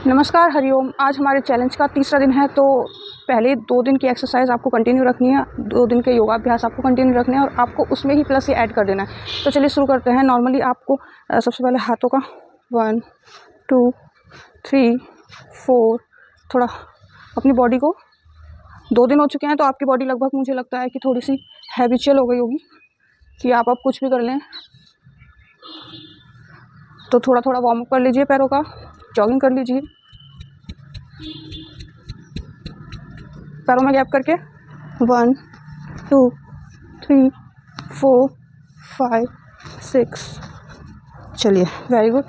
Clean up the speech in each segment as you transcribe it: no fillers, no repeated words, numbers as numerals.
नमस्कार, हरिओम। आज हमारे चैलेंज का तीसरा दिन है, तो पहले 2 दिन की एक्सरसाइज आपको कंटिन्यू रखनी है, 2 दिन के योगाभ्यास आपको कंटिन्यू रखने हैं और आपको उसमें ही प्लस ये ऐड कर देना है। तो चलिए शुरू करते हैं। नॉर्मली आपको सबसे पहले हाथों का 1 2 3 4 थोड़ा अपनी बॉडी को 2 दिन हो चुके हैं, तो आपकी बॉडी लगभग मुझे लगता है कि थोड़ी सी हैबिचुअल हो गई होगी कि आप अब कुछ भी कर लें। तो थोड़ा थोड़ा वार्म अप कर लीजिए, पैरों का जॉगिंग कर लीजिए, पैरों में गैप करके 1 2 3 4 5 6। चलिए, वेरी गुड।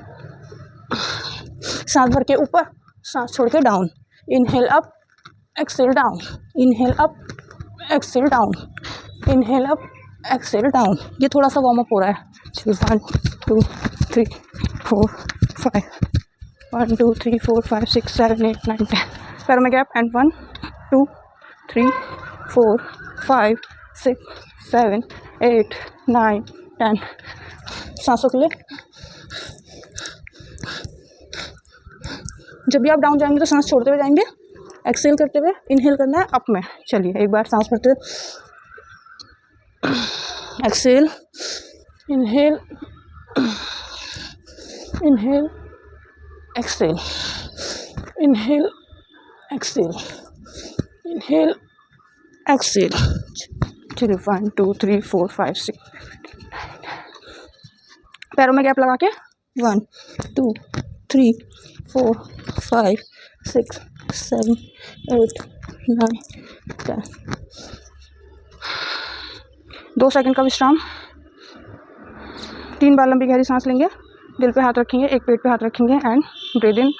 सांस भर के ऊपर, सांस छोड़ के down. Inhale up, exhale down, inhale up, exhale down, inhale up, exhale down. ये थोड़ा सा वार्म अप हो रहा है। चलिए, 1 2 3 4 5 1 2 3 4 5 6 7 8 9 10। पैरों में गैप एंड 1 2 3 4 5 6 7 8 9 10। सांसों के लिए जब भी आप डाउन जाएंगे तो सांस छोड़ते हुए जाएंगे, एक्सेल करते हुए इनहेल करना है अप में। चलिए, एक बार सांस भरते हुए, exhale, inhale, inhale, exhale, inhale, exhale, inhale, exhale. चलिए, 1 2 3 4 5 6। पैरों में गैप लगा के 1 2 3 4 5 6 7 8 9 10। 2 सेकंड का विश्राम। 3 बार लंबी गहरी सांस लेंगे, दिल पे हाथ रखेंगे, एक पेट पे हाथ रखेंगे and breathe in,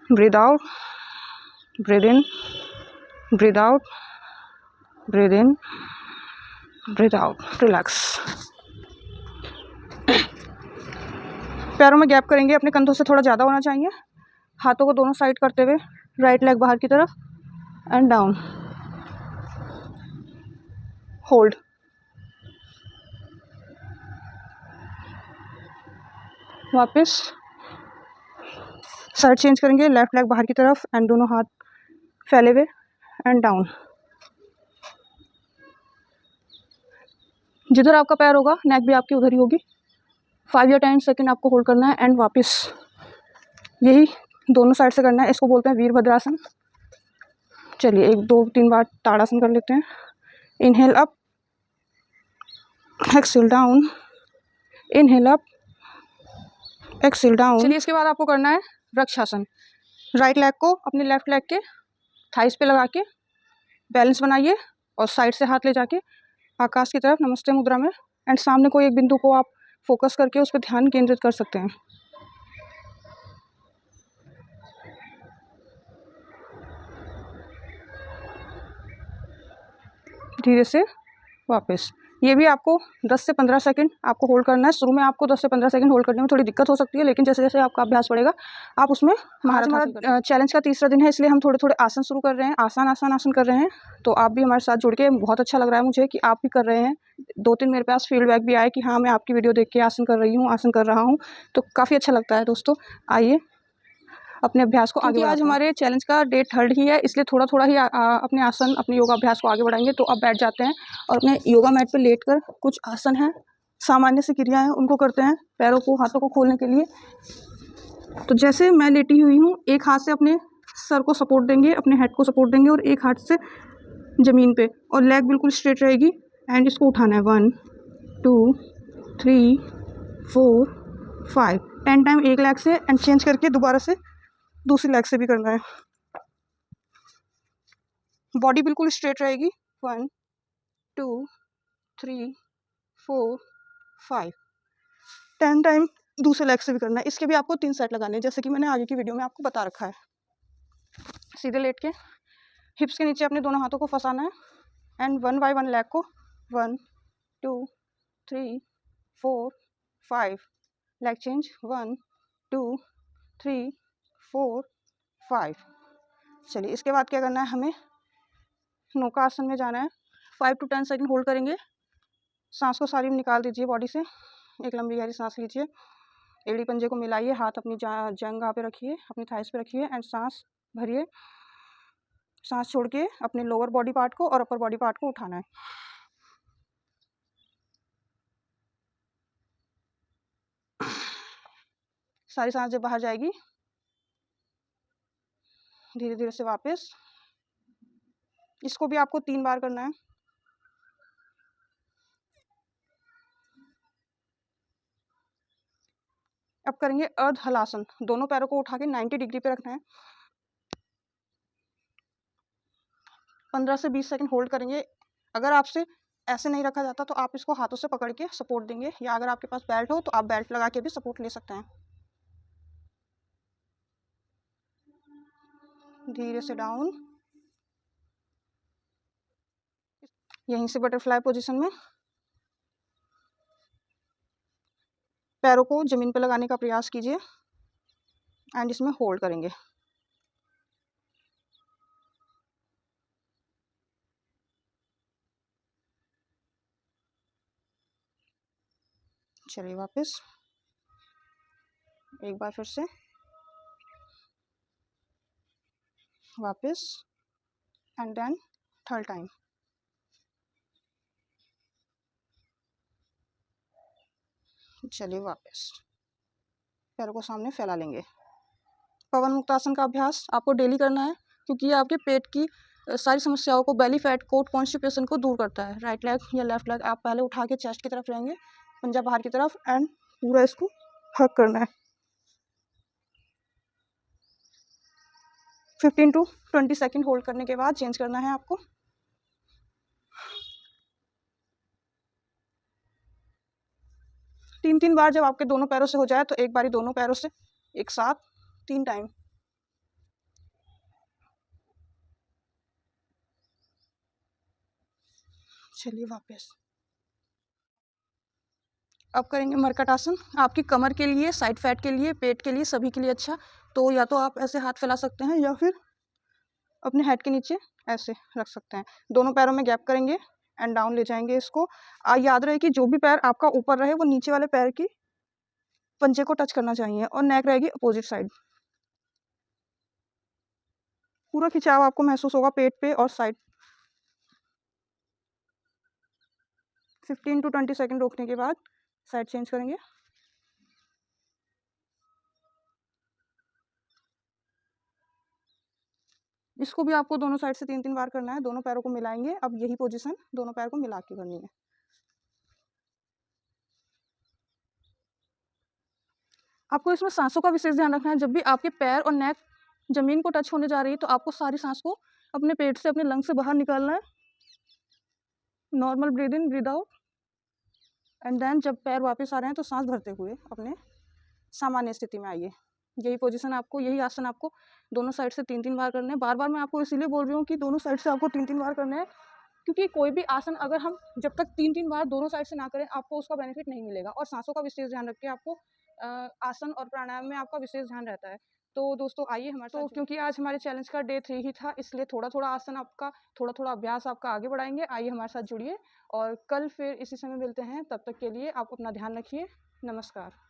breathe out, breathe in, breathe out, breathe in, breathe out. Relax. पैरों में गैप करेंगे, अपने कंधों से थोड़ा ज़्यादा होना चाहिए। हाथों को दोनों साइड करते हुए राइट लेग बाहर की तरफ एंड डाउन, होल्ड। वापस साइड चेंज करेंगे, लेफ्ट लेग बाहर की तरफ एंड दोनों हाथ फैले हुए एंड डाउन। जिधर आपका पैर होगा नेक भी आपकी उधर ही होगी। 5 या 10 सेकंड आपको होल्ड करना है एंड वापस यही दोनों साइड से करना है। इसको बोलते हैं वीरभद्रासन। चलिए, 1 2 3 बार ताड़ासन कर लेते हैं। Inhale up, exhale down, inhale up, exhale down. चलिए, इसके बाद आपको करना है वृक्षासन। राइट लेग को अपने लेफ्ट लेग के थाइस पे लगा के बैलेंस बनाइए और साइड से हाथ ले जाके आकाश की तरफ नमस्ते मुद्रा में एंड सामने कोई एक बिंदु को आप फोकस करके उस पर ध्यान केंद्रित कर सकते हैं। धीरे से वापस। ये भी आपको 10 से 15 सेकंड आपको होल्ड करना है। शुरू में आपको 10 से 15 सेकंड होल्ड करने में थोड़ी दिक्कत हो सकती है, लेकिन जैसे जैसे आपका अभ्यास बढ़ेगा आप उसमें महारत हासिल करेंगे। चैलेंज का तीसरा दिन है, इसलिए हम थोड़े थोड़े आसन शुरू कर रहे हैं, आसन कर रहे हैं। तो आप भी हमारे साथ जुड़ के बहुत अच्छा लग रहा है मुझे कि आप भी कर रहे हैं। 2-3 मेरे पास फीडबैक भी आए कि हाँ, मैं आपकी वीडियो देख के आसन कर रही हूँ, आसन कर रहा हूँ, तो काफ़ी अच्छा लगता है। दोस्तों, आइए अपने अभ्यास को आगे। आज हमारे चैलेंज का डे 3 ही है, इसलिए थोड़ा थोड़ा ही अपने आसन, अपने योगा अभ्यास को आगे बढ़ाएंगे। तो अब बैठ जाते हैं और अपने योगा मैट पे लेटकर कुछ आसन हैं, सामान्य सी क्रिया है, उनको करते हैं पैरों को, हाथों को खोलने के लिए। तो जैसे मैं लेटी हुई हूँ, एक हाथ से अपने सर को सपोर्ट देंगे, अपने हेड को सपोर्ट देंगे और एक हाथ से ज़मीन पे, और लेग बिल्कुल स्ट्रेट रहेगी एंड इसको उठाना है 1 2 3 4 5 10 टाइम एक लेग से एंड चेंज करके दोबारा से दूसरी लेग से भी करना है। बॉडी बिल्कुल स्ट्रेट रहेगी। 1 2 3 4 5 10 टाइम दूसरे लेग से भी करना है। इसके भी आपको 3 सेट लगाने हैं, जैसे कि मैंने आगे की वीडियो में आपको बता रखा है। सीधे लेट के हिप्स के नीचे अपने दोनों हाथों को फंसाना है एंड 1 बाय 1 लेग को 1 2 3 4 5 लेग चेंज 1 2 3 4 5। चलिए, इसके बाद क्या करना है, हमें नौका आसन में जाना है। 5 to 10 सेकंड होल्ड करेंगे। सांस को सारी निकाल दीजिए बॉडी से। एक लंबी गहरी सांस लीजिए, एड़ी पंजे को मिलाइए, हाथ अपनी जंघा पे रखिए, अपनी थाइस पे रखिए एंड सांस भरिए। सांस छोड़ के अपने लोअर बॉडी पार्ट को और अपर बॉडी पार्ट को उठाना है। सारी सांस जब बाहर जाएगी धीरे धीरे से वापस। इसको भी आपको 3 बार करना है। अब करेंगे अर्ध हलासन। दोनों पैरों को उठा के 90 डिग्री पे रखना है। 15 से 20 सेकंड होल्ड करेंगे। अगर आपसे ऐसे नहीं रखा जाता तो आप इसको हाथों से पकड़ के सपोर्ट देंगे, या अगर आपके पास बेल्ट हो तो आप बेल्ट लगा के भी सपोर्ट ले सकते हैं। धीरे से डाउन, यहीं से बटरफ्लाई पोजीशन में पैरों को जमीन पर लगाने का प्रयास कीजिए एंड इसमें होल्ड करेंगे। चलिए वापस एक बार फिर से वापस एंड देन थर्ड टाइम। चलिए वापस पैरों को सामने फैला लेंगे। पवन मुक्तासन का अभ्यास आपको डेली करना है, क्योंकि ये आपके पेट की सारी समस्याओं को, बेली फैट को, कॉन्स्टिपेशन को दूर करता है। राइट लेग या लेफ्ट लेग आप पहले उठा के चेस्ट की तरफ रहेंगे, पंजा बाहर की तरफ एंड पूरा इसको हक करना है। 15 to 20 सेकेंड होल्ड करने के बाद चेंज करना है आपको। तीन बार जब आपके दोनों पैरों से हो जाए तो एक बारी दोनों पैरों से एक साथ 3 टाइम। चलिए वापस। अब करेंगे मरकट आसन। आपकी कमर के लिए, साइड फैट के लिए, पेट के लिए, सभी के लिए अच्छा। तो या तो आप ऐसे हाथ फैला सकते हैं या फिर अपने हेड के नीचे ऐसे रख सकते हैं। दोनों पैरों में गैप करेंगे एंड डाउन ले जाएंगे इसको। याद रहे कि जो भी पैर आपका ऊपर रहे वो नीचे वाले पैर की पंजे को टच करना चाहिए और नेक रहेगी अपोजिट साइड। पूरा खिंचाव आपको महसूस होगा पेट पे और साइड। 15 to 20 सेकेंड रोकने के बाद साइड चेंज करेंगे। इसको भी आपको दोनों साइड से 3 बार करना है। दोनों पैरों को मिलाएंगे। अब यही पोजीशन दोनों पैर को मिला के करनी है। आपको इसमें सांसों का विशेष ध्यान रखना है। जब भी आपके पैर और नेक जमीन को टच होने जा रही है तो आपको सारी सांस को अपने पेट से, अपने लंग से बाहर निकालना है। Normal breathe in, breathe out and then जब पैर वापस आ रहे हैं तो सांस भरते हुए अपने सामान्य स्थिति में आइए। यही पोजीशन आपको, यही आसन आपको दोनों साइड से 3 बार करने हैं। बार बार मैं आपको इसीलिए बोल रही हूँ कि दोनों साइड से आपको 3 बार करने हैं, क्योंकि कोई भी आसन अगर हम जब तक 3 बार दोनों साइड से ना करें आपको उसका बेनिफिट नहीं मिलेगा। और सांसों का विशेष ध्यान रखिए। आपको आसन और प्राणायाम में आपका विशेष ध्यान रहता है। तो दोस्तों आइए हमारे साथ, क्योंकि आज हमारे चैलेंज का डे 3 ही था, इसलिए थोड़ा थोड़ा आसन आपका, थोड़ा थोड़ा अभ्यास आपका आगे बढ़ाएंगे। आइए हमारे साथ जुड़िए और कल फिर इसी समय मिलते हैं। तब तक के लिए आप अपना ध्यान रखिए। नमस्कार।